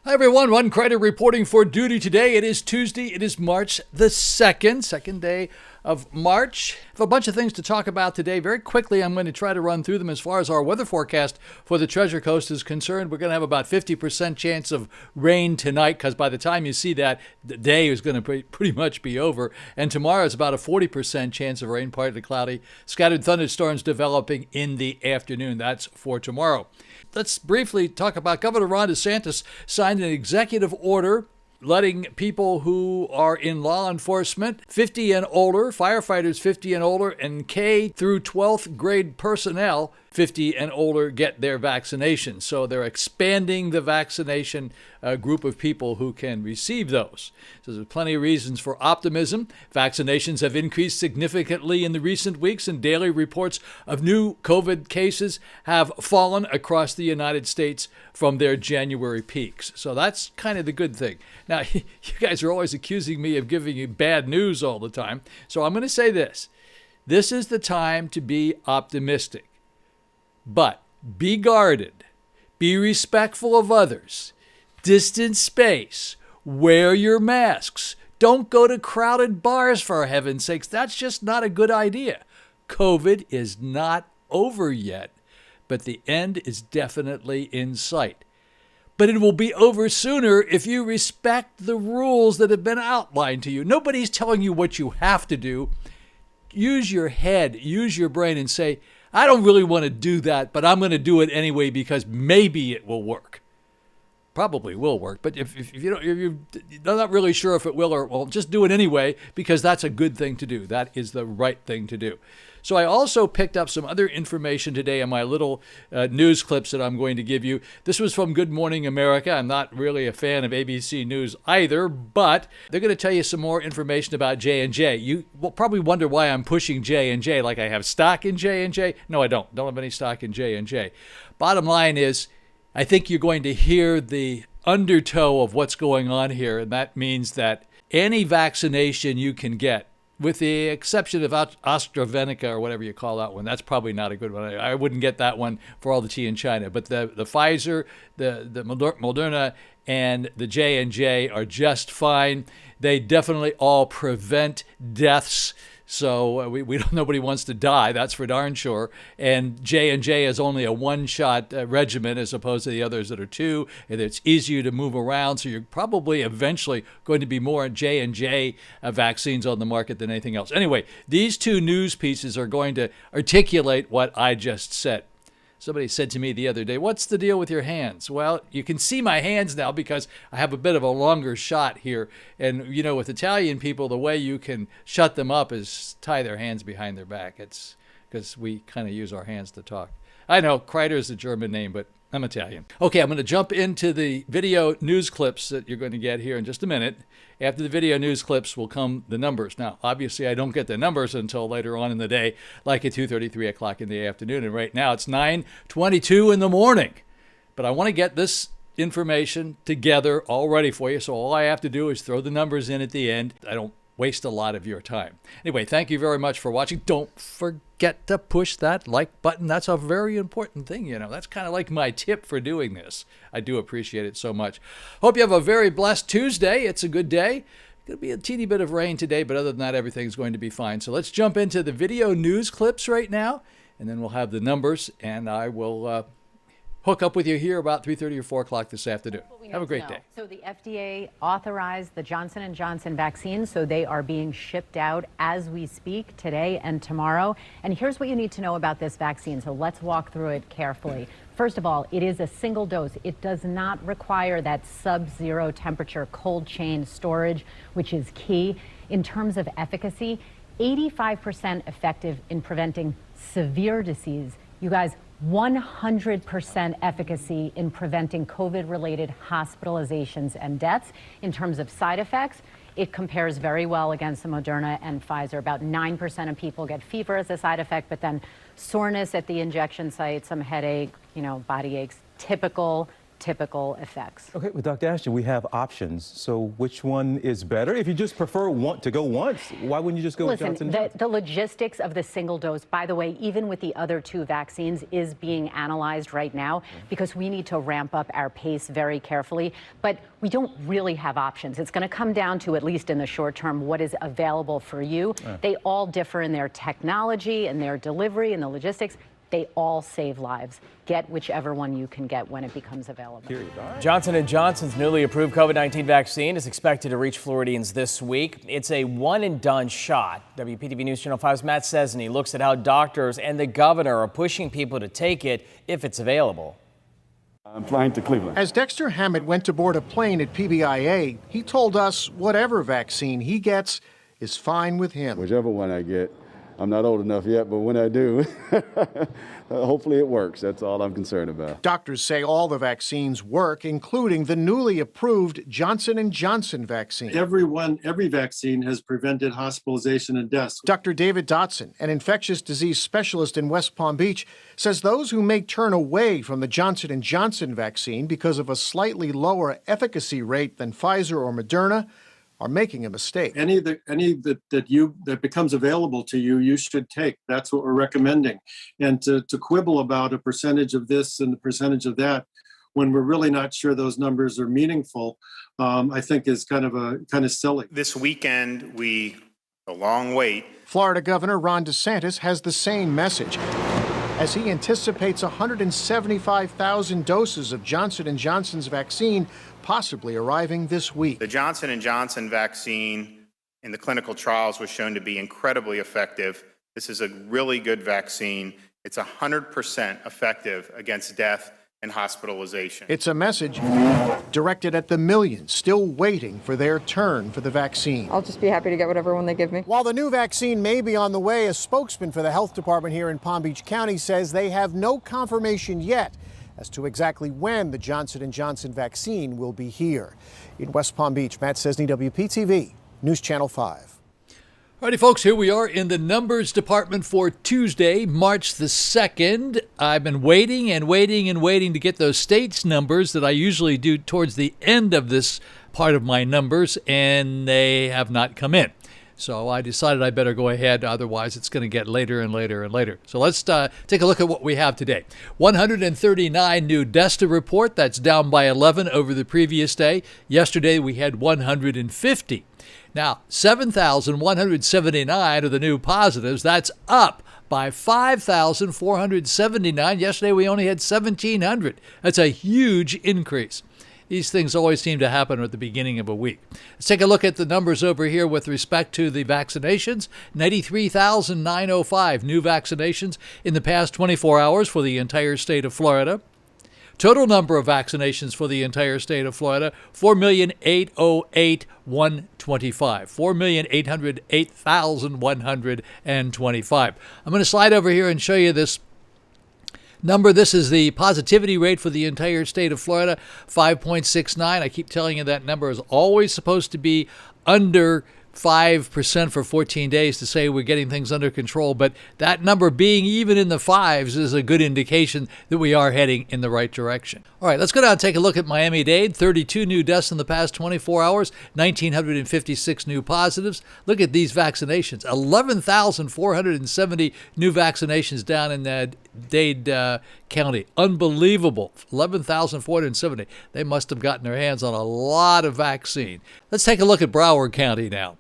Hi everyone, Ron Crider reporting for duty today. It is Tuesday. It is March the 2nd, second day of March. I have a bunch of things to talk about today. Very quickly, I'm going to try to run through them. As far as our weather forecast for the Treasure Coast is concerned, we're going to have about 50% chance of rain tonight, because by the time you see that, the day is going to pretty much be over. And tomorrow is about a 40% chance of rain, partly cloudy. Scattered thunderstorms developing in the afternoon. That's for tomorrow. Let's briefly talk about Governor Ron DeSantis signed an executive order letting people who are in law enforcement, 50 and older, firefighters 50 and older, and K through 12th grade personnel 50 and older get their vaccination. So they're expanding the vaccination group of people who can receive those. So there's plenty of reasons for optimism. Vaccinations have increased significantly in the recent weeks, and daily reports of new COVID cases have fallen across the United States from their January peaks. So that's kind of the good thing. Now, you guys are always accusing me of giving you bad news all the time. So I'm going to say this. This is the time to be optimistic. But be guarded, be respectful of others, distance space, wear your masks, don't go to crowded bars for heaven's sakes. That's just not a good idea. COVID is not over yet, but the end is definitely in sight. But it will be over sooner if you respect the rules that have been outlined to you. Nobody's telling you what you have to do. Use your head, use your brain, and say, I don't really want to do that, but I'm going to do it anyway because maybe it will work. Probably will work, but if you're not really sure if it will or well, just do it anyway, because that's a good thing to do. That is the right thing to do. So I also picked up some other information today in my little news clips that I'm going to give you. This was from Good Morning America. I'm not really a fan of ABC News either, but they're going to tell you some more information about J&J. You will probably wonder why I'm pushing J&J, like I have stock in J&J. No, I don't. Don't have any stock in J&J. Bottom line is, I think you're going to hear the undertow of what's going on here, and that means that any vaccination you can get, with the exception of AstraZeneca or whatever you call that one, that's probably not a good one. I wouldn't get that one for all the tea in China. But the Pfizer, the Moderna, and the J&J are just fine. They definitely all prevent deaths. So we don't, nobody wants to die, that's for darn sure. And J&J is only a one-shot regimen as opposed to the others that are two, and it's easier to move around. So you're probably eventually going to be more J&J vaccines on the market than anything else. Anyway, these two news pieces are going to articulate what I just said. Somebody said to me the other day, what's the deal with your hands? Well, you can see my hands now because I have a bit of a longer shot here. And, you know, with Italian people, the way you can shut them up is tie their hands behind their back. It's because we kind of use our hands to talk. I know, Crider is a German name, but I'm Italian. Okay, I'm going to jump into the video news clips that you're going to get here in just a minute. After the video news clips will come the numbers. Now, obviously, I don't get the numbers until later on in the day, like at 2:30, 3 o'clock in the afternoon. And right now, it's 9:22 in the morning. But I want to get this information together all ready for you. So all I have to do is throw the numbers in at the end. I don't waste a lot of your time. Anyway, thank you very much for watching. Don't forget to push that like button. That's a very important thing, you know. That's kind of like my tip for doing this. I do appreciate it so much. Hope you have a very blessed Tuesday. It's a good day. Going to be a teeny bit of rain today, but other than that, everything's going to be fine. So let's jump into the video news clips right now, and then we'll have the numbers, and I will hook up with you here about 3:30 or 4 o'clock this afternoon. Have a great day. So the FDA authorized the Johnson & Johnson vaccine, so they are being shipped out as we speak today and tomorrow. And here's what you need to know about this vaccine, so let's walk through it carefully. First of all, it is a single dose. It does not require that sub-zero temperature cold chain storage, which is key. In terms of efficacy, 85% effective in preventing severe disease. You guys, 100% efficacy in preventing COVID-related hospitalizations and deaths. In terms of side effects, it compares very well against the Moderna and Pfizer. About 9% of people get fever as a side effect, but then soreness at the injection site, some headache, body aches, typical typical effects. Okay, well, Dr. Ashton, we have options. So which one is better? If you just prefer to go once, why wouldn't you just go with Johnson & Johnson? The logistics of the single dose, by the way, even with the other two vaccines, is being analyzed right now because we need to ramp up our pace very carefully. But we don't really have options. It's going to come down to, at least in the short term, what is available for you. They all differ in their technology and their delivery and the logistics. They all save lives. Get whichever one you can get when it becomes available. Johnson & Johnson's newly approved COVID-19 vaccine is expected to reach Floridians this week. It's a one-and-done shot. WPTV News Channel 5's Matt Cesny looks at how doctors and the governor are pushing people to take it if it's available. I'm flying to Cleveland. As Dexter Hammett went to board a plane at PBIA, he told us whatever vaccine he gets is fine with him. Whichever one I get. I'm not old enough yet, but when I do, hopefully it works. That's all I'm concerned about. Doctors say all the vaccines work, including the newly approved Johnson & Johnson vaccine. Every vaccine has prevented hospitalization and deaths. Dr. David Dotson, an infectious disease specialist in West Palm Beach, says those who may turn away from the Johnson & Johnson vaccine because of a slightly lower efficacy rate than Pfizer or Moderna are making a mistake. Any that becomes available to you, you should take. That's what we're recommending. And to quibble about a percentage of this and the percentage of that, when we're really not sure those numbers are meaningful, I think is kind of silly. This weekend, a long wait. Florida Governor Ron DeSantis has the same message, as he anticipates 175,000 doses of Johnson & Johnson's vaccine possibly arriving this week. The Johnson & Johnson vaccine in the clinical trials was shown to be incredibly effective. This is a really good vaccine. It's 100% effective against death and hospitalization. It's a message directed at the millions still waiting for their turn for the vaccine. I'll just be happy to get whatever one they give me. While the new vaccine may be on the way, a spokesman for the health department here in Palm Beach County says they have no confirmation yet as to exactly when the Johnson & Johnson vaccine will be here. In West Palm Beach, Matt Cesny, WPTV, News Channel 5. Alrighty, folks, here we are in the numbers department for Tuesday, March the 2nd. I've been waiting to get those states numbers that I usually do towards the end of this part of my numbers, and they have not come in. So I decided I better go ahead, otherwise it's going to get later and later and later. So let's take a look at what we have today. 139 new deaths to report. That's down by 11 over the previous day. Yesterday we had 150. Now, 7,179 are the new positives. That's up by 5,479. Yesterday we only had 1,700. That's a huge increase. These things always seem to happen at the beginning of a week. Let's take a look at the numbers over here with respect to the vaccinations. 93,905 new vaccinations in the past 24 hours for the entire state of Florida. Total number of vaccinations for the entire state of Florida, 4,808,125. 4,808,125. I'm going to slide over here and show you this number. This is the positivity rate for the entire state of Florida, 5.69. I keep telling you that number is always supposed to be under 5% for 14 days to say we're getting things under control, but that number being even in the fives is a good indication that we are heading in the right direction. All right, let's go down and take a look at Miami-Dade. 32 new deaths in the past 24 hours, 1,956 new positives. Look at these vaccinations, 11,470 new vaccinations down in Dade County. Unbelievable. 11,470. They must have gotten their hands on a lot of vaccine. Let's take a look at Broward County now.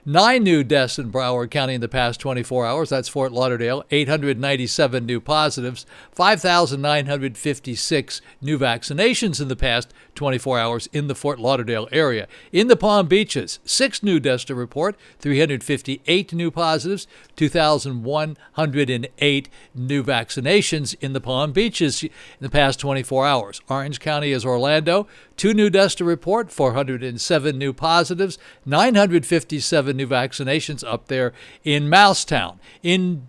9 new deaths in Broward County in the past 24 hours. That's Fort Lauderdale. 897 new positives. 5,956 new vaccinations in the past 24 hours in the Fort Lauderdale area. In the Palm Beaches, 6 new deaths to report. 358 new positives. 2,108 new vaccinations in the Palm Beaches in the past 24 hours. Orange County is Orlando. 2 new deaths to report, 407 new positives, 957 new vaccinations up there in Mousetown. In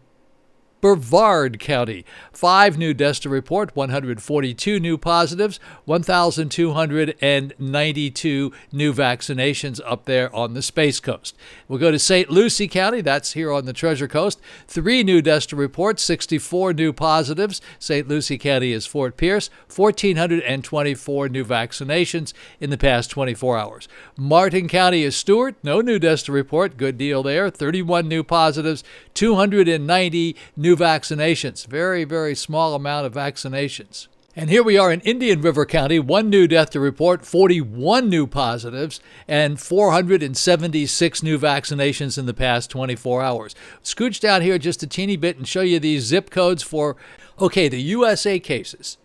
Brevard County. 5 new deaths to report, 142 new positives, 1,292 new vaccinations up there on the Space Coast. We'll go to St. Lucie County, that's here on the Treasure Coast. 3 new deaths to report, 64 new positives. St. Lucie County is Fort Pierce, 1,424 new vaccinations in the past 24 hours. Martin County is Stewart, no new deaths to report, good deal there. 31 new positives, 290 new vaccinations. Very, very small amount of vaccinations. And here we are in Indian River County, 1 new death to report, 41 new positives, and 476 new vaccinations in the past 24 hours. Scooch down here just a teeny bit and show you these zip codes for, the USA cases.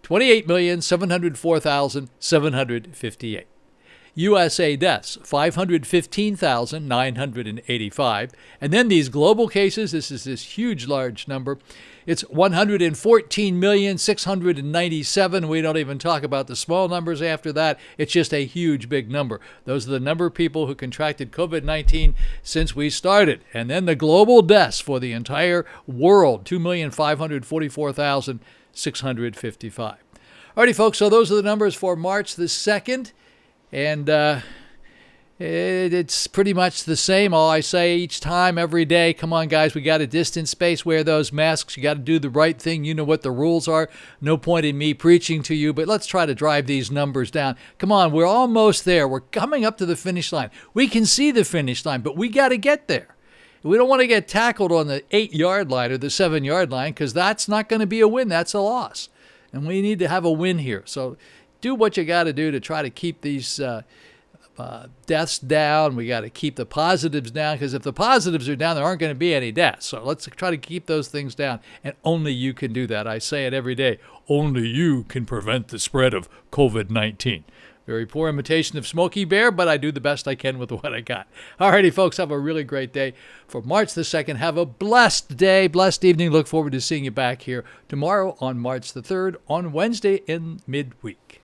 28,704,758. USA deaths, 515,985. And then these global cases, this is this huge, large number. It's 114,697,000. We don't even talk about the small numbers after that. It's just a huge, big number. Those are the number of people who contracted COVID-19 since we started. And then the global deaths for the entire world, 2,544,655. Alrighty, folks, so those are the numbers for March the 2nd. And it's pretty much the same. All I say each time, every day, come on, guys, we got to distance space, wear those masks. You got to do the right thing. You know what the rules are. No point in me preaching to you, but let's try to drive these numbers down. Come on, we're almost there. We're coming up to the finish line. We can see the finish line, but we got to get there. We don't want to get tackled on the 8-yard line or the 7-yard line because that's not going to be a win. That's a loss. And we need to have a win here. So do what you got to do to try to keep these deaths down. We got to keep the positives down because if the positives are down, there aren't going to be any deaths. So let's try to keep those things down. And only you can do that. I say it every day. Only you can prevent the spread of COVID-19. Very poor imitation of Smokey Bear, but I do the best I can with what I got. Alrighty, folks, have a really great day. For March the 2nd, have a blessed day, blessed evening. Look forward to seeing you back here tomorrow on March the 3rd, on Wednesday in midweek.